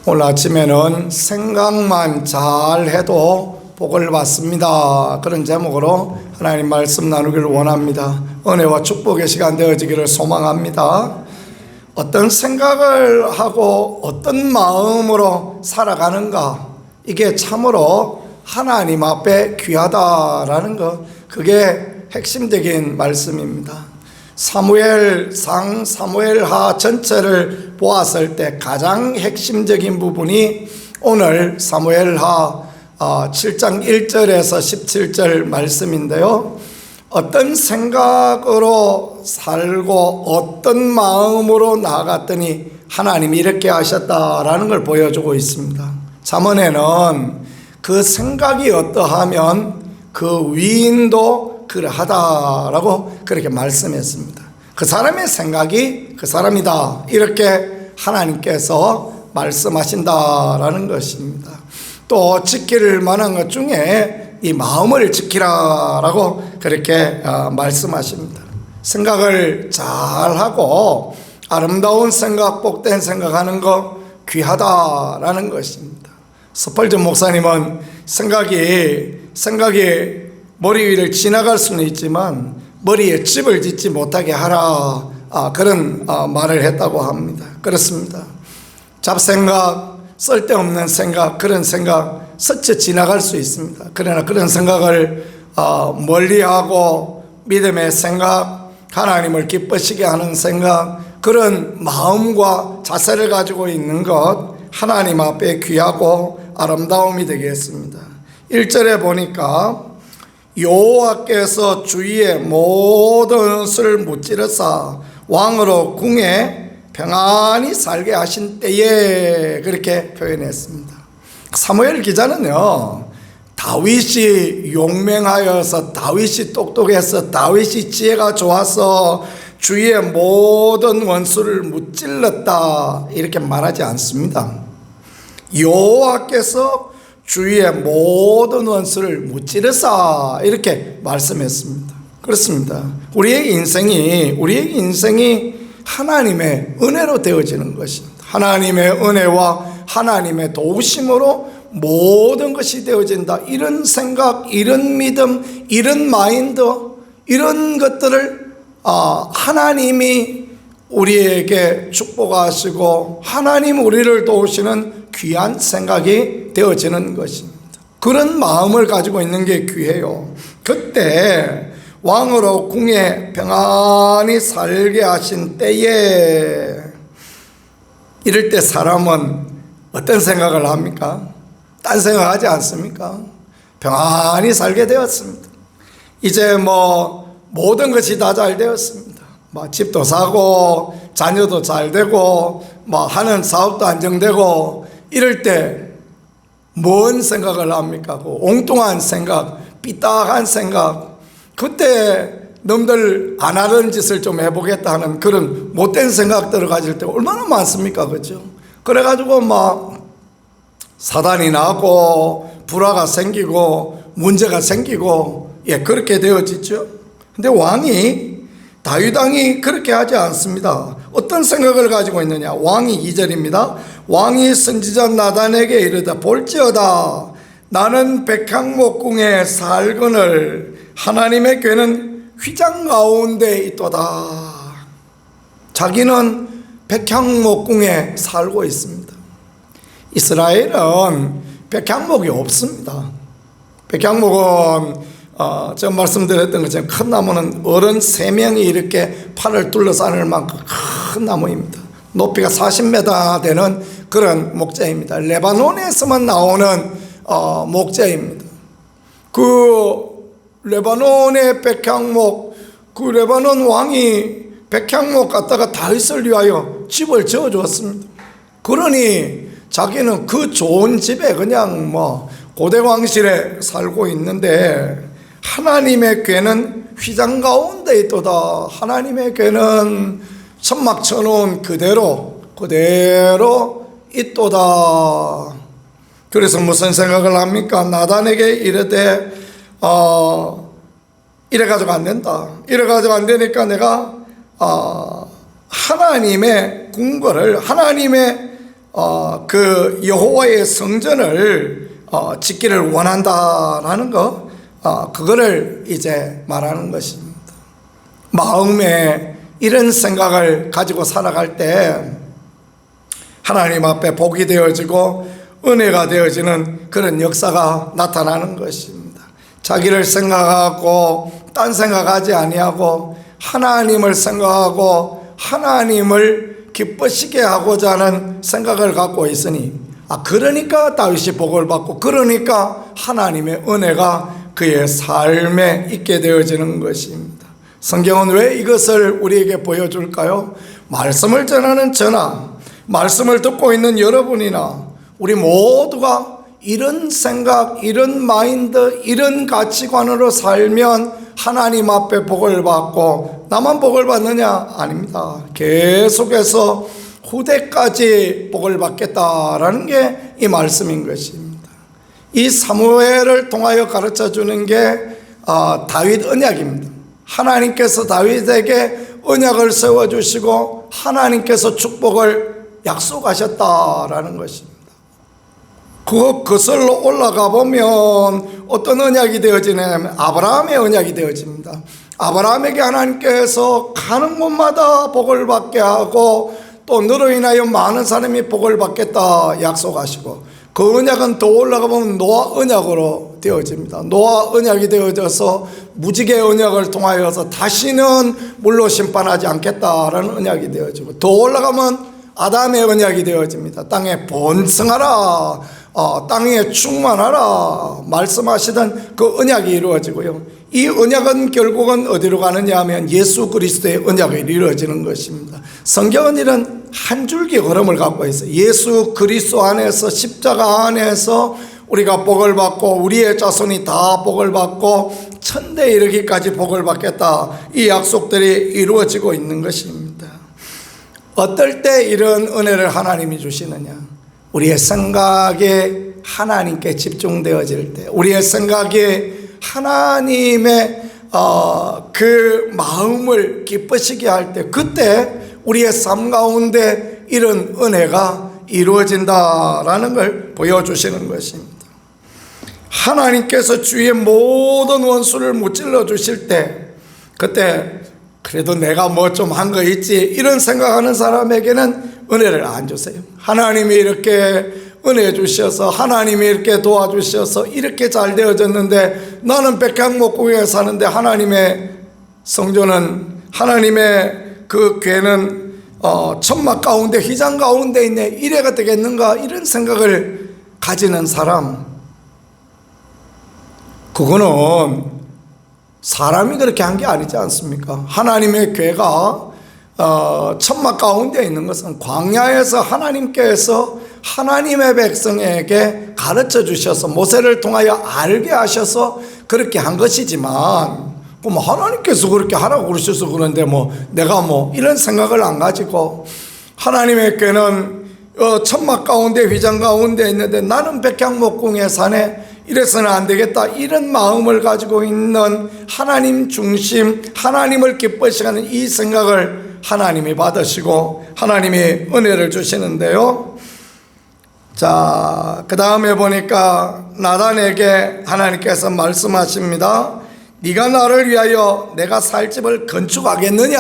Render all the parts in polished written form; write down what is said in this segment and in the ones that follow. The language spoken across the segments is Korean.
오늘 아침에는 생각만 잘해도 복을 받습니다. 그런 제목으로 하나님 말씀 나누기를 원합니다. 은혜와 축복의 시간 되어지기를 소망합니다. 어떤 생각을 하고 어떤 마음으로 살아가는가, 이게 참으로 하나님 앞에 귀하다라는 것, 그게 핵심적인 말씀입니다. 사무엘상, 사무엘하 전체를 보았을 때 가장 핵심적인 부분이 오늘 사무엘하 7장 1절에서 17절 말씀인데요. 어떤 생각으로 살고 어떤 마음으로 나아갔더니 하나님이 이렇게 하셨다라는 걸 보여주고 있습니다. 잠언에는 그 생각이 어떠하면 그 위인도 그러하다라고 그렇게 말씀했습니다. 그 사람의 생각이 그 사람이다, 이렇게 하나님께서 말씀하신다라는 것입니다. 또 지킬 만한 것 중에 이 마음을 지키라라고 그렇게 말씀하십니다. 생각을 잘하고 아름다운 생각, 복된 생각하는 거 귀하다라는 것입니다. 스펄전 목사님은 생각이 머리 위를 지나갈 수는 있지만 머리에 집을 짓지 못하게 하라, 그런 말을 했다고 합니다. 그렇습니다. 잡생각, 쓸데없는 생각, 그런 생각 스쳐 지나갈 수 있습니다. 그러나 그런 생각을 멀리하고 믿음의 생각, 하나님을 기쁘시게 하는 생각, 그런 마음과 자세를 가지고 있는 것, 하나님 앞에 귀하고 아름다움이 되겠습니다. 1절에 보니까 여호와께서 주위의 모든 것을 무찌르사 왕으로 궁에 평안히 살게 하신 때에, 그렇게 표현했습니다. 사무엘 기자는요, 다윗이 용맹하여서, 다윗이 똑똑해서, 다윗이 지혜가 좋아서 주위의 모든 원수를 무찔렀다, 이렇게 말하지 않습니다. 여호와께서 주위의 모든 원수를 무찌르사, 이렇게 말씀했습니다. 그렇습니다. 우리의 인생이 하나님의 은혜로 되어지는 것입니다. 하나님의 은혜와 하나님의 도우심으로 모든 것이 되어진다, 이런 생각, 이런 믿음, 이런 마인드, 이런 것들을 하나님이 우리에게 축복하시고 하나님 우리를 도우시는 귀한 생각이 되어지는 것입니다. 그런 마음을 가지고 있는 게 귀해요. 그때 왕으로 궁에 평안히 살게 하신 때에, 이럴 때 사람은 어떤 생각을 합니까? 딴 생각하지 않습니까? 평안히 살게 되었습니다. 이제 모든 것이 다 잘 되었습니다. 집도 사고 자녀도 잘 되고 하는 사업도 안정되고, 이럴 때 뭔 생각을 합니까? 엉뚱한 생각, 삐딱한 생각, 그때 놈들 안 하는 짓을 좀 해보겠다 하는 그런 못된 생각들을 가질 때 얼마나 많습니까? 그렇죠? 그래가지고 사단이 나고 불화가 생기고 문제가 생기고, 그렇게 되어지죠. 근데 다윗 왕이 그렇게 하지 않습니다. 어떤 생각을 가지고 있느냐? 왕이 2절입니다. 왕이 선지자 나단에게 이르다, 볼지어다 나는 백향목궁에 살거늘 하나님의 궤는 휘장 가운데 있도다. 자기는 백향목궁에 살고 있습니다. 이스라엘은 백향목이 없습니다. 백향목은 제가 말씀드렸던 것처럼 큰 나무는 어른 3명이 이렇게 팔을 둘러서 안을 만큼 큰 나무입니다. 높이가 40m 되는 그런 목자입니다. 레바논에서만 나오는 목자입니다. 그 레바논의 백향목, 그 레바논 왕이 백향목 갖다가 다윗을 위하여 집을 지어주었습니다. 그러니 자기는 그 좋은 집에 그냥 고대왕실에 살고 있는데, 하나님의 궤는 휘장 가운데 있도다. 하나님의 궤는 천막 쳐놓은 그대로 있도다. 그래서 무슨 생각을 합니까? 나단에게 이르되 이래가지고 안 된다. 이래가지고 안 되니까 내가 하나님의 궁궐을, 하나님의 그 여호와의 성전을 짓기를 원한다라는 거, 그거를 이제 말하는 것입니다. 마음에 이런 생각을 가지고 살아갈 때 하나님 앞에 복이 되어지고 은혜가 되어지는 그런 역사가 나타나는 것입니다. 자기를 생각하고 딴 생각하지 아니하고 하나님을 생각하고 하나님을 기쁘시게 하고자 하는 생각을 갖고 있으니, 그러니까 다윗이 복을 받고, 그러니까 하나님의 은혜가 그의 삶에 있게 되어지는 것입니다. 성경은 왜 이것을 우리에게 보여줄까요? 말씀을 전하는 저나 말씀을 듣고 있는 여러분이나 우리 모두가 이런 생각, 이런 마인드, 이런 가치관으로 살면 하나님 앞에 복을 받고, 나만 복을 받느냐? 아닙니다. 계속해서 후대까지 복을 받겠다라는 게 이 말씀인 것입니다. 이 사무엘을 통하여 가르쳐 주는 게 다윗 언약입니다. 하나님께서 다윗에게 언약을 세워주시고 하나님께서 축복을 약속하셨다라는 것입니다. 그 거슬러 올라가 보면 어떤 언약이 되어지냐면 아브라함의 언약이 되어집니다. 아브라함에게 하나님께서 가는 곳마다 복을 받게 하고, 또 너로 인하여 많은 사람이 복을 받겠다 약속하시고, 그 언약은 더 올라가 보면 노아 언약으로 되어집니다. 노아 언약이 되어져서 무지개 언약을 통하여서 다시는 물로 심판하지 않겠다라는 언약이 되어지고, 더 올라가면 아담의 언약이 되어집니다. 땅에 번성하라, 땅에 충만하라 말씀하시던 그 언약이 이루어지고요. 이 언약은 결국은 어디로 가느냐 하면 예수 그리스도의 언약이 이루어지는 것입니다. 성경은 이런 한 줄기 흐름을 갖고 있어요. 예수 그리스도 안에서, 십자가 안에서 우리가 복을 받고 우리의 자손이 다 복을 받고 천대에 이르기까지 복을 받겠다, 이 약속들이 이루어지고 있는 것입니다. 어떨 때 이런 은혜를 하나님이 주시느냐? 우리의 생각에 하나님께 집중되어질 때, 우리의 생각에 하나님의 그 마음을 기쁘시게 할 때, 그때 우리의 삶 가운데 이런 은혜가 이루어진다라는 걸 보여주시는 것입니다. 하나님께서 주위의 모든 원수를 무찔러 주실 때, 그때 그래도 내가 뭐 좀 한 거 있지 이런 생각하는 사람에게는 은혜를 안 주세요. 하나님이 이렇게 은혜 주셔서, 하나님이 이렇게 도와주셔서 이렇게 잘 되어졌는데 나는 백향목국에 사는데 하나님의 성전은, 하나님의 그 궤는 천막 가운데, 휘장 가운데 있네, 이래가 되겠는가, 이런 생각을 가지는 사람, 그거는 사람이 그렇게 한 게 아니지 않습니까? 하나님의 궤가 천막 가운데 있는 것은 광야에서 하나님께서 하나님의 백성에게 가르쳐 주셔서 모세를 통하여 알게 하셔서 그렇게 한 것이지만, 그럼 하나님께서 그렇게 하라고 그러셔서 그런데 내가 이런 생각을 안 가지고, 하나님의 궤는 천막 가운데 휘장 가운데 있는데 나는 백향목궁에 사네, 이래서는 안 되겠다, 이런 마음을 가지고 있는 하나님 중심, 하나님을 기쁘시게 하는 이 생각을 하나님이 받으시고 하나님이 은혜를 주시는데요. 자, 그 다음에 보니까 나단에게 하나님께서 말씀하십니다. 네가 나를 위하여 내가 살 집을 건축하겠느냐.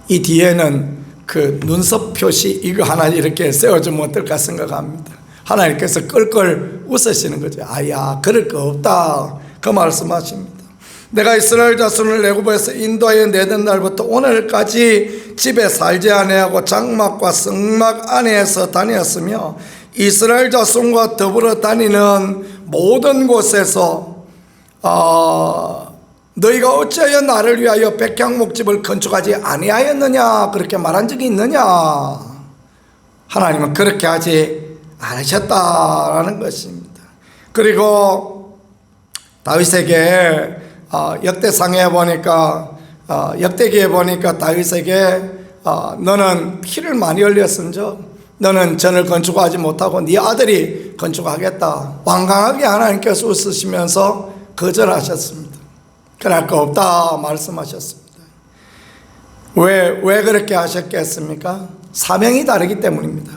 이 뒤에는 그 눈썹 표시 이거 하나 이렇게 세워주면 어떨까 생각합니다. 하나님께서 끌끌 웃으시는 거죠. 아야, 그럴 거 없다, 그 말씀하십니다. 내가 이스라엘 자손을 애굽에서 인도하여 내던 날부터 오늘까지 집에 살지 아니하고 장막과 성막 안에서 다녔으며 이스라엘 자손과 더불어 다니는 모든 곳에서 너희가 어찌하여 나를 위하여 백향목집을 건축하지 아니하였느냐, 그렇게 말한 적이 있느냐. 하나님은 그렇게 하지 않으셨다라는 것입니다. 그리고 다윗에게 역대상에 보니까, 역대기에 보니까 다윗에게 너는 피를 많이 흘렸은즉 너는 전을 건축하지 못하고 네 아들이 건축하겠다, 완강하게 하나님께서 웃으시면서 거절하셨습니다. 그럴 거 없다 말씀하셨습니다. 왜 그렇게 하셨겠습니까? 사명이 다르기 때문입니다.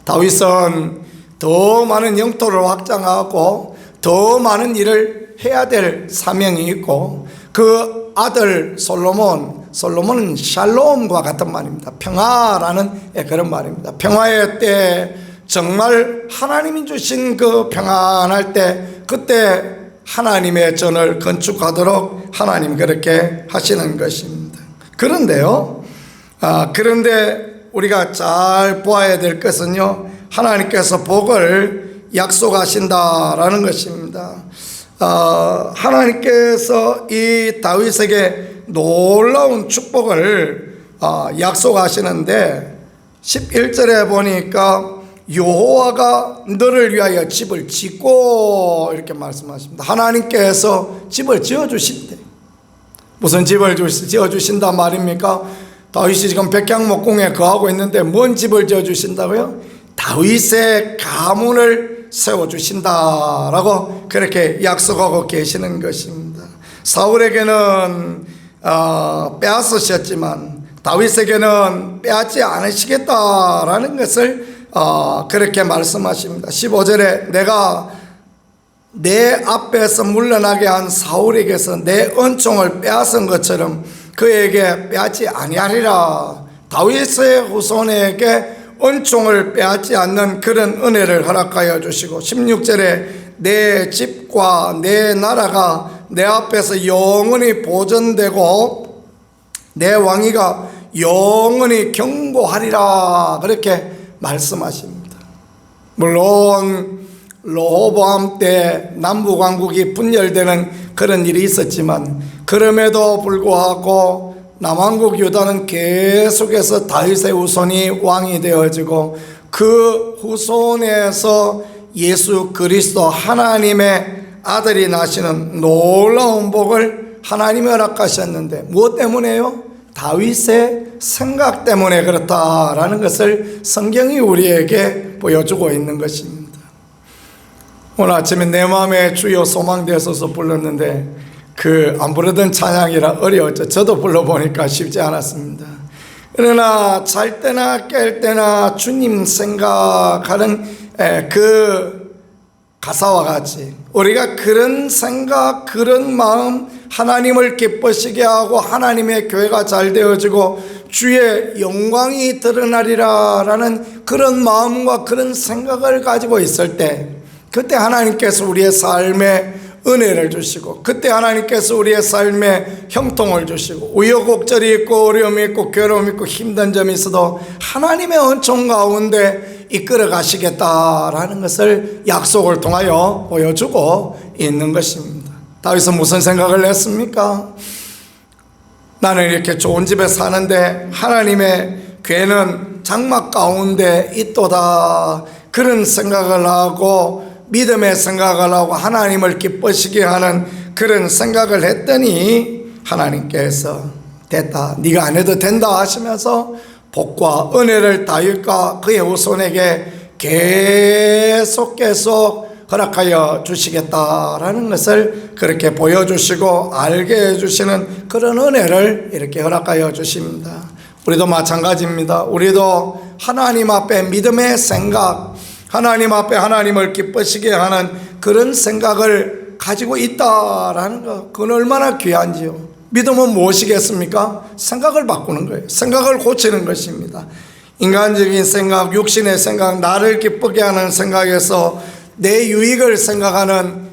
다윗은 더 많은 영토를 확장하고 더 많은 일을 해야 될 사명이 있고, 그 아들 솔로몬은 샬롬과 같은 말입니다. 평화라는 그런 말입니다. 평화의 때 정말 하나님이 주신 그 평안할 때, 그때 하나님의 전을 건축하도록 하나님 그렇게 하시는 것입니다. 그런데요, 그런데 우리가 잘 보아야 될 것은요, 하나님께서 복을 약속하신다라는 것입니다. 하나님께서 이 다윗에게 놀라운 축복을 약속하시는데, 11절에 보니까 여호와가 너를 위하여 집을 짓고 이렇게 말씀하십니다. 하나님께서 집을 지어주신대. 무슨 집을 지어주신단 말입니까? 다윗이 지금 백향목궁에 거하고 있는데 뭔 집을 지어주신다고요? 다윗의 가문을 세워주신다라고 그렇게 약속하고 계시는 것입니다. 사울에게는 빼앗으셨지만 다윗에게는 빼앗지 않으시겠다라는 것을 그렇게 말씀하십니다. 15절에 내가 내 앞에서 물러나게 한 사울에게서 내 은총을 빼앗은 것처럼 그에게 빼앗지 아니하리라. 다윗의 후손에게 은총을 빼앗지 않는 그런 은혜를 허락하여 주시고, 16절에 내 집과 내 나라가 내 앞에서 영원히 보존되고 내 왕위가 영원히 경고하리라 그렇게 말씀하십니다. 물론 르호보암 때 남북왕국이 분열되는 그런 일이 있었지만, 그럼에도 불구하고 남왕국 유다는 계속해서 다윗의 후손이 왕이 되어지고, 그 후손에서 예수 그리스도 하나님의 아들이 나시는 놀라운 복을 하나님이 허락하셨는데, 무엇 때문에요? 다윗의 생각 때문에 그렇다라는 것을 성경이 우리에게 보여주고 있는 것입니다. 오늘 아침에 내 마음에 주여 소망되소서 불렀는데, 안 부르던 찬양이라 어려웠죠. 저도 불러보니까 쉽지 않았습니다. 그러나 잘 때나 깰 때나 주님 생각하는 그 가사와 같이 우리가 그런 생각, 그런 마음, 하나님을 기쁘시게 하고 하나님의 교회가 잘 되어지고 주의 영광이 드러나리라 라는 그런 마음과 그런 생각을 가지고 있을 때, 그때 하나님께서 우리의 삶에 은혜를 주시고, 그때 하나님께서 우리의 삶에 형통을 주시고, 우여곡절이 있고 어려움이 있고 괴로움이 있고 힘든 점이 있어도 하나님의 은총 가운데 이끌어 가시겠다라는 것을 약속을 통하여 보여주고 있는 것입니다. 다윗은 무슨 생각을 했습니까? 나는 이렇게 좋은 집에 사는데 하나님의 괴는 장막 가운데 있도다, 그런 생각을 하고 믿음의 생각을 하고 하나님을 기쁘시게 하는 그런 생각을 했더니, 하나님께서 됐다, 네가 안 해도 된다 하시면서 복과 은혜를 다윗과 그의 후손에게 계속 허락하여 주시겠다라는 것을 그렇게 보여주시고 알게 해주시는 그런 은혜를 이렇게 허락하여 주십니다. 우리도 마찬가지입니다. 우리도 하나님 앞에 믿음의 생각, 하나님 앞에 하나님을 기쁘시게 하는 그런 생각을 가지고 있다라는 것, 그건 얼마나 귀한지요. 믿음은 무엇이겠습니까? 생각을 바꾸는 거예요. 생각을 고치는 것입니다. 인간적인 생각, 육신의 생각, 나를 기쁘게 하는 생각에서 내 유익을 생각하는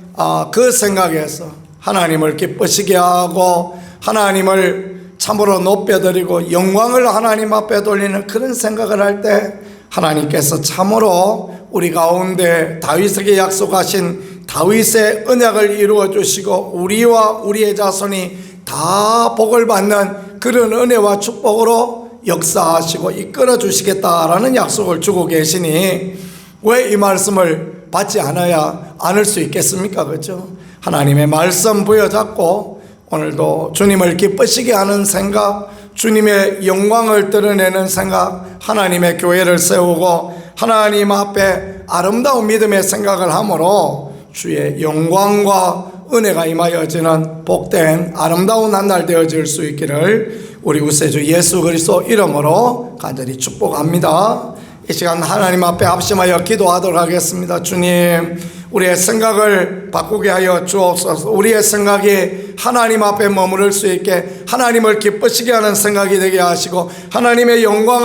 그 생각에서 하나님을 기쁘시게 하고 하나님을 참으로 높여드리고 영광을 하나님 앞에 돌리는 그런 생각을 할 때, 하나님께서 참으로 우리 가운데 다윗에게 약속하신 다윗의 언약을 이루어 주시고 우리와 우리의 자손이 다 복을 받는 그런 은혜와 축복으로 역사하시고 이끌어 주시겠다라는 약속을 주고 계시니 왜 이 말씀을 받지 않을 수 있겠습니까? 그렇죠? 하나님의 말씀 부여잡고 오늘도 주님을 기쁘시게 하는 생각, 주님의 영광을 드러내는 생각, 하나님의 교회를 세우고 하나님 앞에 아름다운 믿음의 생각을 함으로 주의 영광과 은혜가 임하여지는 복된 아름다운 한 날 되어질 수 있기를 우리 구세주 예수 그리스도 이름으로 간절히 축복합니다. 이 시간 하나님 앞에 합심하여 기도하도록 하겠습니다. 주님, 우리의 생각을 바꾸게 하여 주옵소서. 우리의 생각이 하나님 앞에 머무를 수 있게, 하나님을 기쁘시게 하는 생각이 되게 하시고, 하나님의 영광을